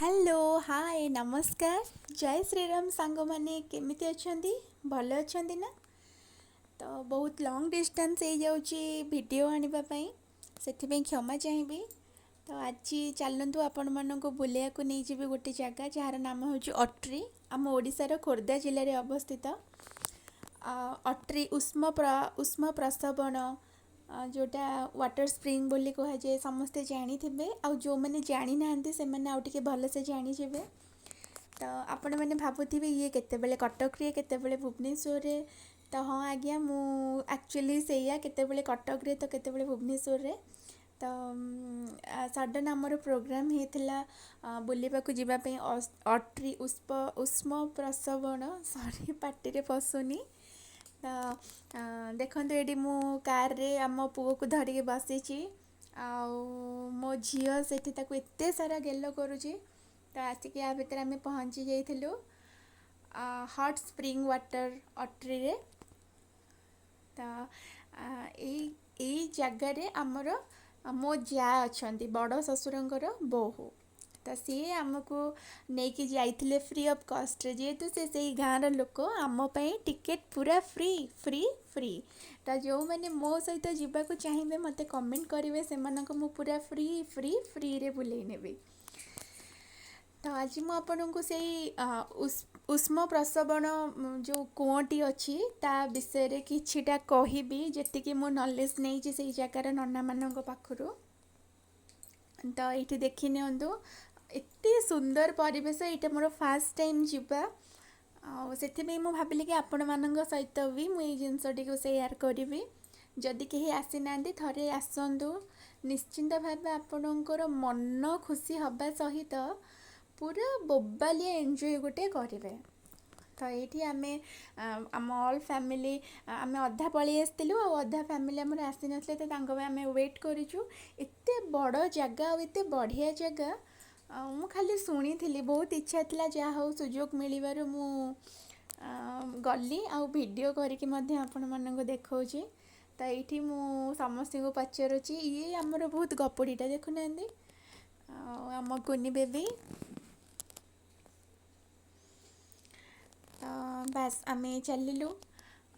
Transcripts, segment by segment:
Hello hi नमस्कार जय श्रीराम सांग माने केमिति अछंती भल अछंती ना। तो बहुत लॉन्ग डिस्टेंस हो जाउची वीडियो आनिबा पई सेथिबे क्षमा चाहिबी। तो आज चलतु आपण मानक बुलिया को नहीं जीवे गोटे जगह जार नाम हूँ अट्री आम ओडिशार खोर्धा जिले में अवस्थित। अट्री उष्म प्रसवण जोटा वाटर स्प्रिंग बोली कह जाए समस्ते जानी थे आ जो मैंने जानी ना से मैंने आउ टे भलसे जानीजे। तो आपण मैंने भावुथे ये केतेबेले कटक रे केतेबेले भुवनेश्वर रे। तो हाँ आज्ञा मु एक्चुअली से केतेबेले कटक रे तो केतेबेले भुवनेश्वर रे। तो सडन आमर प्रोग्राम होता बुलिबाकू जीवाई अट्री उष्म प्रसवण सॉरी पार्टी रे पशुनी। तो देखो ये मु कार रे आम पुओ को धरिकी बसी मो झील से एत सारा गेल करुँची। तो आसिक या भितर आम पहुँची जाइलु हट स्प्रिंग वाटर अट्री रे। तो यही जगार आमर मो जा अच्छा बड़ ससुरंकर बोहू। तो सी आमको नहीं जाइए फ्री ऑफ कॉस्ट जेहेतु से गाँव लोक आमपाई टिकेट पूरा फ्री फ्री फ्री। तो जो मैंने मो सहित जावाक चाहिए मत कमेंट करेंगे से मु पूरा फ्री फ्री फ्री रे बुले नेबी। तो आज मुझे से उष्म प्रसवण जो कुओटी अच्छी ता विषय किछिटा कहबी जी मो नॉलेज नहीं से जगार नना मान पाखु। तो ये देखी नियंतु एत सुंदर परिवेश ये मोर फास्ट टाइम जीवा से मु भाविली कि आपण मान सहित भी मुझे जिनसटी को शेयर करी। जदि कहीं आसी ना थे आसतु निश्चिंत भाव आपणकर मन खुशी हवा सहित पूरा बोबालिया एंजॉय गोटे करेंगे। तो ये आम ऑल फैमिली आम अधा पलि आसलु अधा फैमिली आमर आसी नथिले तो आम वेट करूँ। एत बड़ जगह और एत बढ़िया जगह मु खाली शुणी थी बहुत इच्छा थी जहाँ हो सुजोग मिलवर मु गली आ वीडियो करके आपण मानक देखौची। तो ये मु समस्त को पचारुची ये आमर बहुत गपड़ीटा देखुना आम कुनी बेबी। बास आम चलू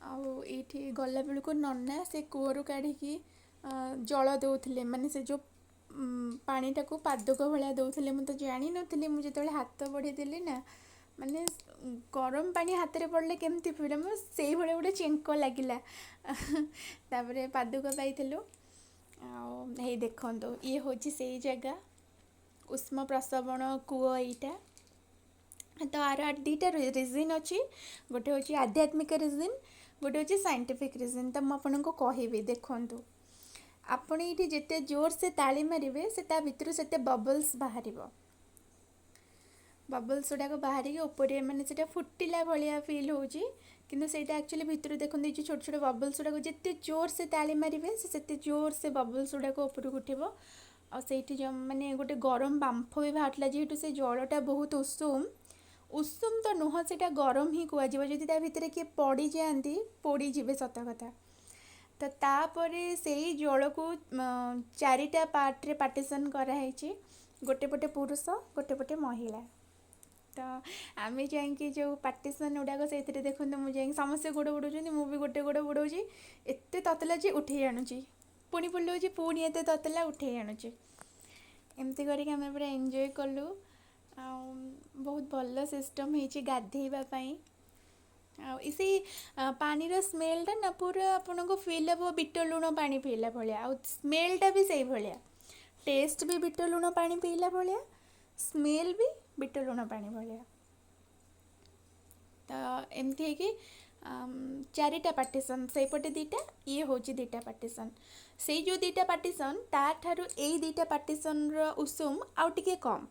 आठी गला बेलू नना से कूअर काढ़ी जल दौले माने से जो पानीटा को पादक भाया दौले मुझे जानी नी मुझे हाथ बढ़ेदेली ना माने गरम पानी हाथ में पड़े केमती फिर से भाई गोटे चेंक लगिला तापर पादुक पाइलु आ देखु ये हूँ से जगह उष्म प्रसवण कूଅ यीटा। तो आर दुईटा रिजन अच्छी गोटे हूँ आध्यात्मिक रिजन गोटे हूँ साइंटिफिक रिजन। तो मुझे कहबी देखु आपण ये जिते जोर से ताली मारे से भितर से बबल्स बाहर बबल्स गुड़ाक बाहर ऊपर मैंने से फुटिला भाया फिल हो कि एक्चुअली भितर देखते ये छोट छोट बबल्स गुड़ाक जिते जोर से ताली मारे से जोर से बबल्स गुड़ाक उपरକୁ उठिब आ माने गोटे गरम बांफ भी बाहर जेहेतु से जलटा बहुत उषुम उषुम तो नुह से गरम ही कहुए जदि भितर किए पड़ जाती पोड़ी जीवे सत कथा। तो तापर से जल को चारिटा पार्ट पार्टीशन कराई गोटे पटे पुरुष गोटे पटे महिला। तो आम जा जो पार्टीशन गुड़ाक से देखते मुझे समस्ते गोड़ बुड़ाऊँ मुझे गोटे गोड़ बुड़ाऊँगी एत ततला जे उठे आणुची पुणी बुलाऊँ पुणी एत ततला उठे आणुची एमती करके आम पूरा एंजॉय कलु। बहुत भल सिस्टम हो गाधेवाई इसी पानी स्मेलटा ना पूरा आपन को फिल हे बिट लुण पानी पीला भाया आ स्मेलटा भी से भाया टेस्ट भी बिट लुण पानी पीला भाया स्मेल भी बिट लुण पानी भाया। तो एमती है चारिटा पार्टीशन से पटे दीटा ये हूँ दीटा पार्टीशन से जो दीटा पार्टीशन ताठारू यही दीटा पार्टीशन उषुम आउ टिके कम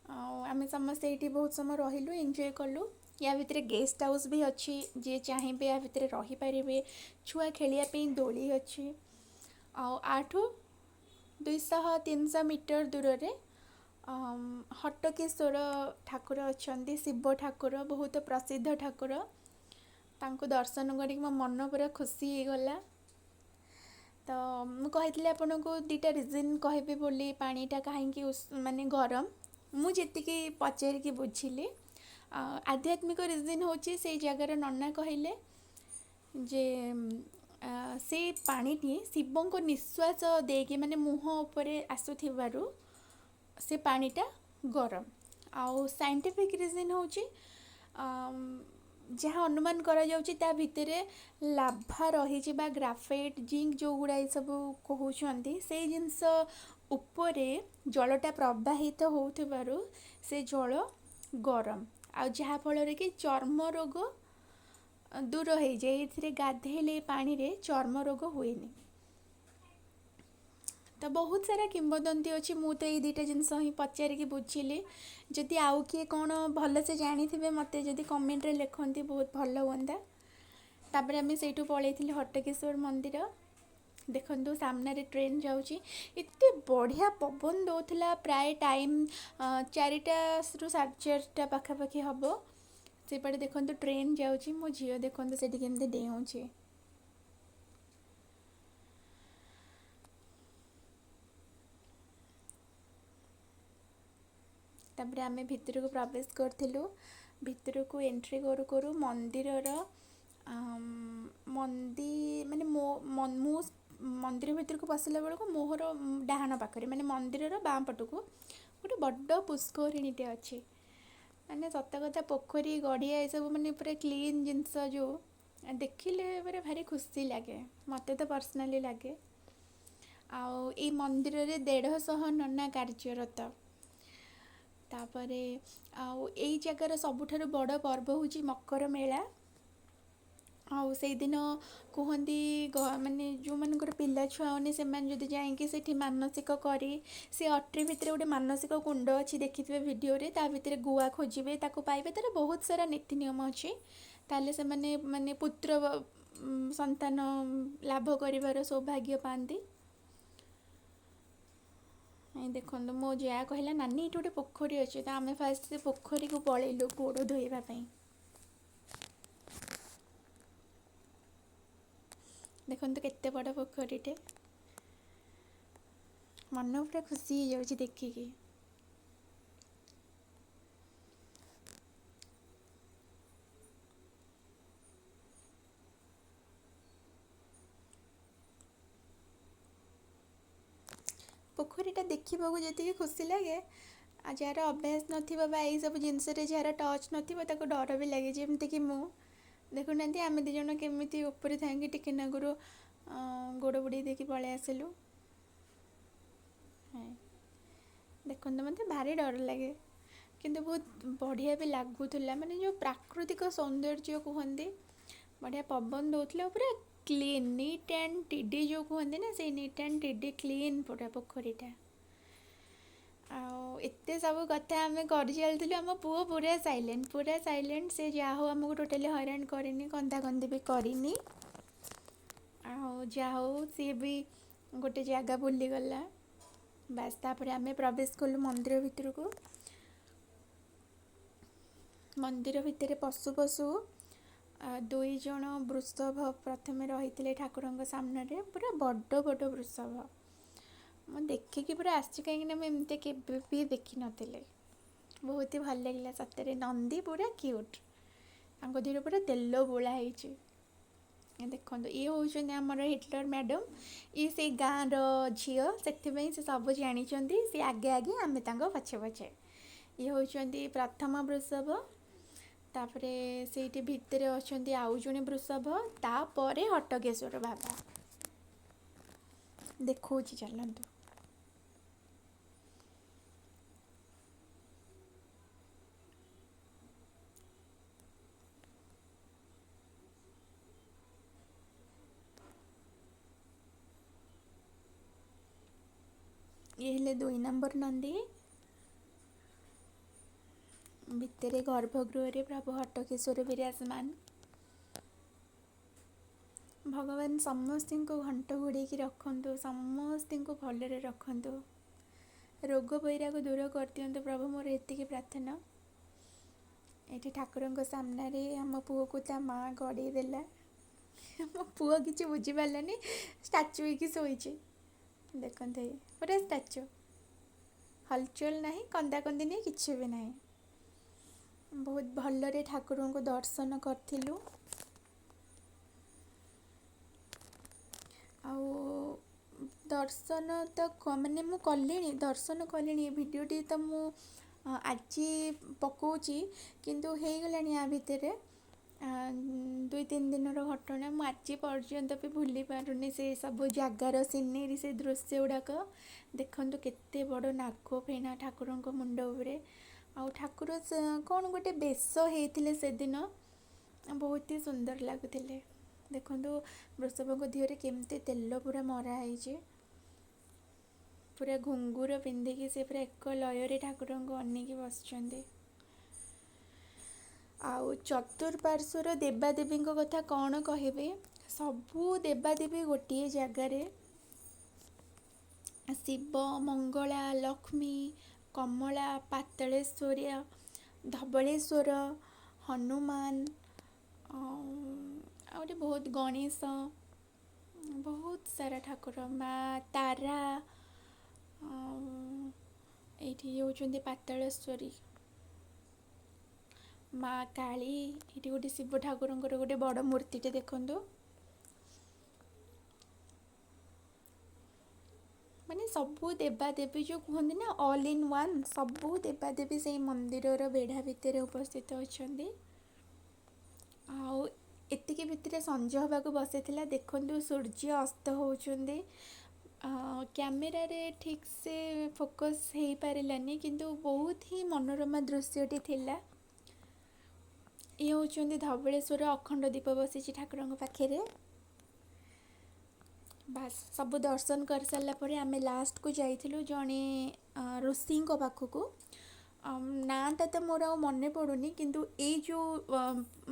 आम समस्ते ये बहुत समय रहिलु एंजॉय कलु। या भितर गेस्ट हाउस भी अच्छी जी चाहिए या भितर रहीपर छुआ खेलियापी दोली अच्छी आठू 200-300 मीटर दूर रे हटकेश्वर ठाकुर अच्छा शिव ठाकुर बहुत प्रसिद्ध ठाकुर तांको दर्शन कर मो मन पूरा खुशी हो गला। तो मुझे आपन को दुईटा रिजन कहबी बोली पानीटा कहीं माने गरम ମୁଁ ଯେତିକି ପଚାରିକି ବୁଝିଲି ଆଧ୍ୟାତ୍ମିକ ରିଜିନ୍ ହେଉଛି ସେଇ ଜାଗାର ନନା କହିଲେ ଯେ ସେ ପାଣିଟି ଶିବଙ୍କ ନିଶ୍ୱାସ ଦେଇକି ମାନେ ମୁହଁ ଉପରେ ଆସୁଥିବାରୁ ସେ ପାଣିଟା ଗରମ। ଆଉ ସାଇଣ୍ଟିଫିକ୍ ରିଜିନ୍ ହେଉଛି ଯାହା ଅନୁମାନ କରାଯାଉଛି ତା ଭିତରେ ଲାଭା ରହିଛି ବା ଗ୍ରାଫାଇଟ୍ ଜିଙ୍କ୍ ଯେଉଁଗୁଡ଼ା ଏ ସବୁ କହୁଛନ୍ତି ସେଇ ଜିନିଷ ଉପରେ ଜଳଟା ପ୍ରବାହିତ ହେଉଥିବାରୁ ସେ ଜଳ ଗରମ ଆଉ ଯାହାଫଳରେ କି ଚର୍ମ ରୋଗ ଦୂର ହେଇଯାଏ। ଏଥିରେ ଗାଧେଇଲେ ପାଣିରେ ଚର୍ମ ରୋଗ ହୁଏନି। ତ ବହୁତ ସାରା କିମ୍ବଦନ୍ତୀ ଅଛି। ମୁଁ ତ ଏଇ ଦୁଇଟା ଜିନିଷ ହିଁ ପଚାରିକି ବୁଝିଲି। ଯଦି ଆଉ କିଏ କ'ଣ ଭଲସେ ଜାଣିଥିବେ ମୋତେ ଯଦି କମେଣ୍ଟରେ ଲେଖନ୍ତି ବହୁତ ଭଲ ହୁଅନ୍ତା। ତାପରେ ଆମେ ସେଇଠୁ ପଳେଇଥିଲି ହଟକେଶ୍ୱର ମନ୍ଦିର। ଦେଖନ୍ତୁ ସାମ୍ନାରେ ଟ୍ରେନ୍ ଯାଉଛି। ଏତେ ବଢ଼ିଆ ପବନ ଦଉଥିଲା ପ୍ରାୟ ଟାଇମ୍ 4ଟାରୁ 4:30 ପାଖାପାଖି ହେବ। ସେପଟେ ଦେଖନ୍ତୁ ଟ୍ରେନ୍ ଯାଉଛି। ମୋ ଝିଅ ଦେଖନ୍ତୁ ସେଠି କେମିତି ଡେଉଁଛି। ତାପରେ ଆମେ ଭିତରକୁ ପ୍ରବେଶ କରିଥିଲୁ। ଭିତରକୁ ଏଣ୍ଟ୍ରି କରୁ କରୁ ମନ୍ଦିରର ମାନେ ମୁଁ ମନ୍ଦିର ଭିତରକୁ ପଶିଲା ବେଳକୁ ମୋହର ଡାହାଣ ପାଖରେ ମାନେ ମନ୍ଦିରର ବାଁ ପଟକୁ ଗୋଟେ ବଡ଼ ପୁଷ୍କରିଣୀଟେ ଅଛି। ମାନେ ସତ କଥା ପୋଖରୀ ଗଡ଼ିଆ ଏସବୁ ମାନେ ପୁରା କ୍ଲିନ୍ ଜିନିଷ ଯେଉଁ ଦେଖିଲେ ପୁରା ଭାରି ଖୁସି ଲାଗେ। ମୋତେ ତ ପର୍ସନାଲି ଲାଗେ। ଆଉ ଏଇ ମନ୍ଦିରରେ 150 ନନା କାର୍ଯ୍ୟରତ। ତାପରେ ଆଉ ଏଇ ଜାଗାର ସବୁଠାରୁ ବଡ଼ ପର୍ବ ହେଉଛି ମକର ମେଳା। ଆଉ ସେଇଦିନ କୁହନ୍ତି ମାନେ ଯେଉଁମାନଙ୍କର ପିଲା ଛୁଆ ହଉନି ସେମାନେ ଯଦି ଯାଇକି ସେଠି ମାନସିକ କରି ସେ ଅଟ୍ରି ଭିତରେ ଗୋଟେ ମାନସିକ କୁଣ୍ଡ ଅଛି ଦେଖିଥିବେ ଭିଡ଼ିଓରେ। ତା ଭିତରେ ଗୁଆ ଖୋଜିବେ ତାକୁ ପାଇବେ। ତାର ବହୁତ ସାରା ନୀତି ନିୟମ ଅଛି। ତାହେଲେ ସେମାନେ ମାନେ ପୁତ୍ର ସନ୍ତାନ ଲାଭ କରିବାର ସୌଭାଗ୍ୟ ପାଆନ୍ତି। ଦେଖନ୍ତୁ ମୋ ଯାଆ କହିଲା ନାନୀ ଏଇଠି ଗୋଟେ ପୋଖରୀ ଅଛି। ତ ଆମେ ଫାଷ୍ଟ ସେ ପୋଖରୀକୁ ପଳେଇଲୁ ଗୋଡ଼ ଧୋଇବା ପାଇଁ। ଦେଖନ୍ତୁ କେତେ ବଡ଼ ପୋଖରୀଟେ। ମନ ପୁରା ଖୁସି ହେଇଯାଉଛି ଦେଖିକି। ପୋଖରୀଟା ଦେଖିବାକୁ ଯେତିକି ଖୁସି ଲାଗେ ଆଉ ଯାହାର ଅଭ୍ୟାସ ନଥିବ ବା ଏଇସବୁ ଜିନିଷରେ ଯାହାର ଟଚ୍ ନଥିବ ତାକୁ ଡର ବି ଲାଗେ। ଯେମିତିକି ମୁଁ ଦେଖୁନାହାନ୍ତି ଆମେ ଦୁଇ ଜଣ କେମିତି ଉପରେ ଥାଇକି ଟିକେ ନାଗୁରୁ ଗୋଡ଼ ବୁଡ଼େଇ ଦେଇକି ପଳେଇ ଆସିଲୁ। ଦେଖନ୍ତୁ ମୋତେ ଭାରି ଡର ଲାଗେ କିନ୍ତୁ ବହୁତ ବଢ଼ିଆ ବି ଲାଗୁଥିଲା। ମାନେ ଯେଉଁ ପ୍ରାକୃତିକ ସୌନ୍ଦର୍ଯ୍ୟ କୁହନ୍ତି ବଢ଼ିଆ ପବନ ଦଉଥିଲା। ପୁରା କ୍ଲିନ୍ ନିଟ୍ ଆଣ୍ଡ ଟିଡି ଯେଉଁ କୁହନ୍ତି ନା ସେଇ ନିଟ୍ ଆଣ୍ଡ ଟିଡି କ୍ଲିନ୍ ପୁରା ପୋଖରୀଟା। ଆଉ ଏତେ ସବୁ କଥା ଆମେ କରି ଚାଲିଥିଲୁ। ଆମ ପୁଅ ପୁରା ସାଇଲେଣ୍ଟ। ସେ ଯାହା ହଉ ଆମକୁ ଟୋଟାଲି ହଇରାଣ କରିନି, କନ୍ଦାକନ୍ଦି ବି କରିନି। ଆଉ ଯାହା ହଉ ସିଏ ବି ଗୋଟେ ଜାଗା ବୁଲିଗଲା। ବାସ୍ ତାପରେ ଆମେ ପ୍ରବେଶ କଲୁ ମନ୍ଦିର ଭିତରକୁ। ମନ୍ଦିର ଭିତରେ ପଶୁ ପଶୁ 2 ଜଣ ବୃଷଭ ପ୍ରଥମେ ରହିଥିଲେ ଠାକୁରଙ୍କ ସାମ୍ନାରେ। ପୁରା ବଡ଼ ବଡ଼ ବୃଷଭ। ମୁଁ ଦେଖିକି ପୁରା ଆସିଛି, କାହିଁକିନା ମୁଁ ଏମିତି କେବେ ବି ଦେଖିନଥିଲି। ବହୁତ ହି ଭଲ ଲାଗିଲା ସତରେ। ନନ୍ଦୀ ପୁରା କ୍ୟୁଟ୍। ତାଙ୍କ ଦେହରେ ପୁରା ତେଲ ବୋଳା ହେଇଛି। ଦେଖନ୍ତୁ ଇଏ ହେଉଛନ୍ତି ଆମର ହିଟଲର ମ୍ୟାଡ଼ମ୍। ଇଏ ସେଇ ଗାଁର ଝିଅ, ସେଥିପାଇଁ ସେ ସବୁ ଜାଣିଛନ୍ତି। ସେ ଆଗେ ଆଗେ ଆମେ ତାଙ୍କ ପଛେ ପଛେ। ଇଏ ହେଉଛନ୍ତି ପ୍ରଥମ ବୃଷଭ। ତାପରେ ସେଇଠି ଭିତରେ ଅଛନ୍ତି ଆଉ ଜଣେ ବୃଷଭ। ତାପରେ ହଟକେଶ୍ୱର ବାବା। ଦେଖଉଛି ଚାଲନ୍ତୁ। ଇଏ ହେଲେ 2 ନମ୍ବର ନନ୍ଦୀ। ଭିତରେ ଗର୍ଭଗୃହରେ ପ୍ରଭୁ ହଟକେଶ୍ୱର ବିରାଜମାନ। ଭଗବାନ ସମସ୍ତଙ୍କୁ ଘଣ୍ଟ ଘୋଡ଼େଇକି ରଖନ୍ତୁ, ସମସ୍ତଙ୍କୁ ଭଲରେ ରଖନ୍ତୁ, ରୋଗ ବୈରାଗ ଦୂର କରିଦିଅନ୍ତୁ ପ୍ରଭୁ, ମୋର ଏତିକି ପ୍ରାର୍ଥନା। ଏଠି ଠାକୁରଙ୍କ ସାମ୍ନାରେ ଆମ ପୁଅକୁ ତା ମାଆ ଗଡ଼େଇ ଦେଲା। ଆମ ପୁଅ କିଛି ବୁଝିପାରିଲାନି, ଷ୍ଟାଚୁ ହେଇକି ଶୋଇଛି। ଦେଖନ୍ତୁ ପୁରା ଷ୍ଟାଚୁ। हलचल नहीं, कंदाकंदी नहीं, किछि भी नहीं। बहुत भलरे ठाकुरଙ୍କୁ दर्शन करथिलु। ଆଉ ଦର୍ଶନ ତ ମାନେ ମୁଁ କଲିଣି, ଦର୍ଶନ କଲିଣି। ଏ ଭିଡ଼ିଓଟି ତ ମୁଁ ଆଜି ପକଉଛି, କିନ୍ତୁ ହେଇଗଲାଣି ୟା ଭିତରେ 2-3 ଦିନର ଘଟଣା। ମୁଁ ଆଜି ପର୍ଯ୍ୟନ୍ତ ବି ଭୁଲି ପାରୁନି ସେ ସବୁ ଜାଗାର ସିନେରୀ, ସେ ଦୃଶ୍ୟ ଗୁଡ଼ାକ। ଦେଖନ୍ତୁ କେତେ ବଡ଼ ନାଗ ଫେଣା ଠାକୁରଙ୍କ ମୁଣ୍ଡ ଉପରେ। ଆଉ ଠାକୁର କ'ଣ ଗୋଟେ ବେଶ ହେଇଥିଲେ ସେଦିନ, ବହୁତ ହି ସୁନ୍ଦର ଲାଗୁଥିଲେ। ଦେଖନ୍ତୁ ବୃଷଭଙ୍କ ଦେହରେ କେମିତି ତେଲ ପୁରା ମରା ହେଇଛି। ପୁରା ଘୁଙ୍ଗୁର ପିନ୍ଧିକି ସେ ପୁରା ଏକ ଲୟରେ ଠାକୁରଙ୍କୁ ଅନେଇକି ବସିଛନ୍ତି। ଆଉ ଚତୁଃପାର୍ଶ୍ୱର ଦେବାଦେବୀଙ୍କ କଥା କ'ଣ କହିବି। ସବୁ ଦେବାଦେବୀ ଗୋଟିଏ ଜାଗାରେ। ଶିବ, ମଙ୍ଗଳା, ଲକ୍ଷ୍ମୀ, କମଳା, ପାତାଳେଶ୍ୱର, ଧବଳେଶ୍ୱର, ହନୁମାନ, ଆହୁରି ବହୁତ, ଗଣେଶ, ବହୁତ ସାରା ଠାକୁର, ମା ତାରା, ଏଇଠି ହେଉଛନ୍ତି ପାତାଳେଶ୍ୱରୀ, ମା କାଳୀ। ଏଇଠି ଗୋଟେ ଶିବ ଠାକୁରଙ୍କର ଗୋଟେ ବଡ଼ ମୂର୍ତ୍ତିଟେ ଦେଖନ୍ତୁ। ମାନେ ସବୁ ଦେବାଦେବୀ ଯେଉଁ କୁହନ୍ତି ନା, ଅଲ୍ ଇନ୍ ୱାନ୍, ସବୁ ଦେବାଦେବୀ ସେଇ ମନ୍ଦିରର ବେଢ଼ା ଭିତରେ ଉପସ୍ଥିତ ଅଛନ୍ତି। ଆଉ ଏତିକି ଭିତରେ ସଞ୍ଜ ହେବାକୁ ବସିଥିଲା। ଦେଖନ୍ତୁ ସୂର୍ଯ୍ୟ ଅସ୍ତ ହେଉଛନ୍ତି। କ୍ୟାମେରାରେ ଠିକ୍ ସେ ଫୋକସ୍ ହେଇପାରିଲାନି, କିନ୍ତୁ ବହୁତ ହିଁ ମନୋରମା ଦୃଶ୍ୟଟି ଥିଲା। ଇଏ ହେଉଛନ୍ତି ଧବଳେଶ୍ୱର, ଅଖଣ୍ଡ ଦୀପ ବସିଛି ଠାକୁରଙ୍କ ପାଖରେ। ବାସ୍ ସବୁ ଦର୍ଶନ କରିସାରିଲା ପରେ ଆମେ ଲାଷ୍ଟକୁ ଯାଇଥିଲୁ ଜଣେ ଋଷିଙ୍କ ପାଖକୁ। ନାଁଟା ତ ମୋର ଆଉ ମନେ ପଡ଼ୁନି, କିନ୍ତୁ ଏଇ ଯେଉଁ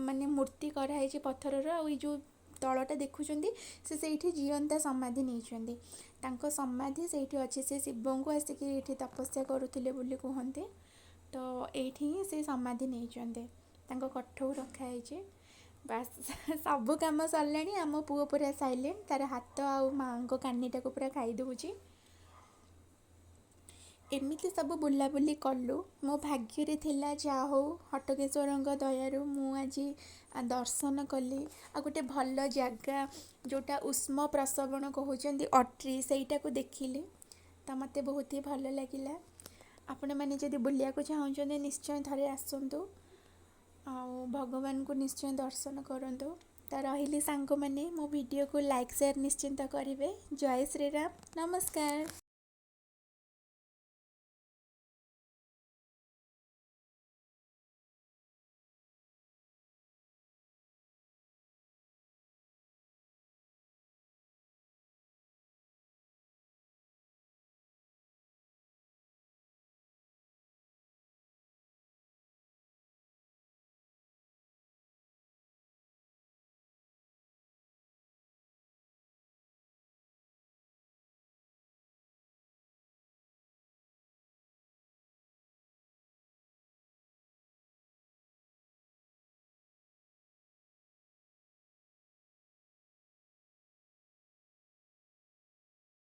ମାନେ ମୂର୍ତ୍ତି କରାହେଇଛି ପଥରର, ଆଉ ଏଇ ଯେଉଁ ତଳଟା ଦେଖୁଛନ୍ତି, ସେ ସେଇଠି ଜିଅନ୍ତା ସମାଧି ନେଇଛନ୍ତି। ତାଙ୍କ ସମାଧି ସେଇଠି ଅଛି। ସେ ଶିବଙ୍କୁ ଆସିକି ଏଇଠି ତପସ୍ୟା କରୁଥିଲେ ବୋଲି କୁହନ୍ତି। ତ ଏଇଠି ହିଁ ସେ ସମାଧି ନେଇଛନ୍ତି, ତାଙ୍କ କଠଉ ରଖାହେଇଛି। ବାସ୍ ସବୁ କାମ ସରିଲାଣି। ଆମ ପୁଅ ପୁରା ସାଇଲେଣ୍ଟ, ତାର ହାତ ଆଉ ମାଆଙ୍କ କାନିଟାକୁ ପୁରା ଖାଇ ଦେଉଛି। ଏମିତି ସବୁ ବୁଲାବୁଲି କଲୁ। ମୋ ଭାଗ୍ୟରେ ଥିଲା, ଯାହା ହଉ ହଟକେଶ୍ୱରଙ୍କ ଦୟାରୁ ମୁଁ ଆଜି ଦର୍ଶନ କଲି। ଆଉ ଗୋଟେ ଭଲ ଜାଗା, ଯେଉଁଟା ଉଷ୍ମ ପ୍ରସବଣ କହୁଛନ୍ତି ଅଟ୍ରି, ସେଇଟାକୁ ଦେଖିଲି। ତ ମୋତେ ବହୁତ ହି ଭଲ ଲାଗିଲା। ଆପଣମାନେ ଯଦି ବୁଲିବାକୁ ଚାହୁଁଛନ୍ତି ନିଶ୍ଚୟ ଥରେ ଆସନ୍ତୁ, ଆଉ ଭଗବାନଙ୍କୁ ନିଶ୍ଚୟ ଦର୍ଶନ କରନ୍ତୁ। ତ ରହିଲି ସାଙ୍ଗମାନେ, ମୋ ଭିଡ଼ିଓକୁ ଲାଇକ୍ ସେୟାର ନିଶ୍ଚିନ୍ତ କରିବେ। ଜୟ ଶ୍ରୀରାମ, ନମସ୍କାର।